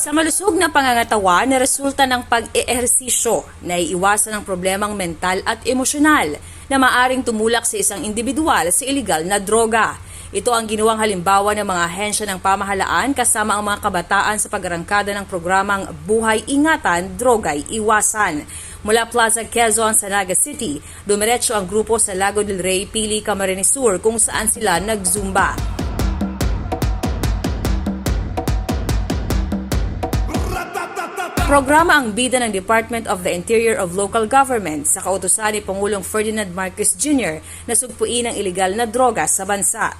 Sa malusog na pangangatawan na resulta ng pag-eehersisyo na iiwasan ang problemang mental at emosyonal na maaring tumulak sa isang individual sa ilegal na droga. Ito ang ginawang halimbawa ng mga ahensya ng pamahalaan kasama ang mga kabataan sa pag-arangkada ng programang Buhay Ingatan, Droga'y Iwasan. Mula Plaza Quezon sa Naga City, dumiretso ang grupo sa Lago del Rey, Pili, Camarines Sur kung saan sila nagzumba. Programa ang bida ng Department of the Interior of Local Government sa kautusan ni Pangulong Ferdinand Marcos Jr. na sugpuin ang ilegal na droga sa bansa.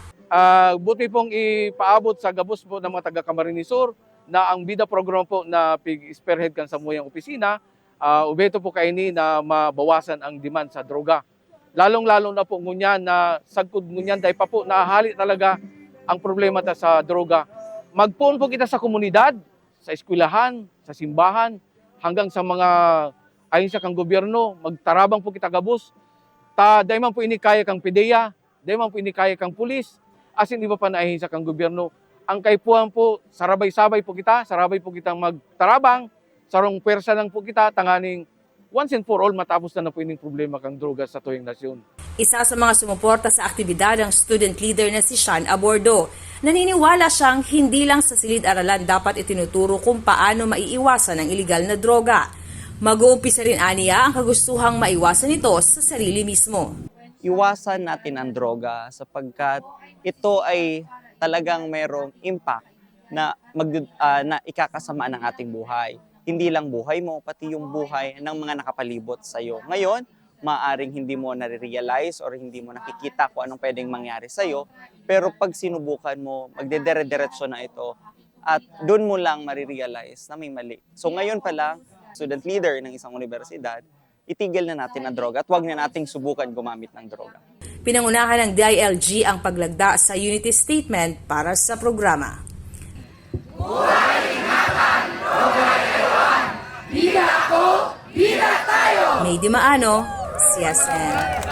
Buti pong ipaabot sa gabos po ng mga taga Camarines Sur na ang bida program po na pig-spearhead kan sa muyang opisina, ubeto po kaini na mabawasan ang demand sa droga. Lalong-lalo na po ngunyan na sagkod ngunyan dahil pa po nahali talaga ang problema ta sa droga. Magpuon po kita sa komunidad, sa eskwelahan, sa simbahan, hanggang sa mga ayon sa kang gobyerno, magtarabang po kita gabos. Dahil man po inikaya kang PDEA, dahil man po inikaya kang pulis, asin iba pa naahin sa kang gobyerno. Ang kaipuan po, sarabay-sabay po kita, sarabay po kitang magtarabang, sarong pwersa lang po kita, tanganing once and for all matapos na po ining problema kang droga sa tuwing nasyon. Isa sa mga sumuporta sa aktibidad ang student leader na si Sean Abordo. Naniniwala siyang hindi lang sa silid-aralan dapat itinuturo kung paano maiiwasan ang ilegal na droga. Mag-uumpisa rin aniya ang kagustuhang maiwasan ito sa sarili mismo. Iwasan natin ang droga sapagkat ito ay talagang mayroong impact na ikakasama ng ating buhay. Hindi lang buhay mo, pati yung buhay ng mga nakapalibot sa iyo. Ngayon, maaaring hindi mo nare-realize or hindi mo nakikita kung anong pwedeng mangyari sa iyo, pero pag sinubukan mo, magdedire-diretso na ito at doon mo lang marirealize na may mali. So ngayon pa lang, student leader ng isang universidad, itigil na natin ang droga at huwag na nating subukan gumamit ng droga. Pinangunahan ng DILG ang paglagda sa unity statement para sa programa. Buhay ingatan, droga'y iwan. Bida ako, bida tayo! May Dimaano, CSN.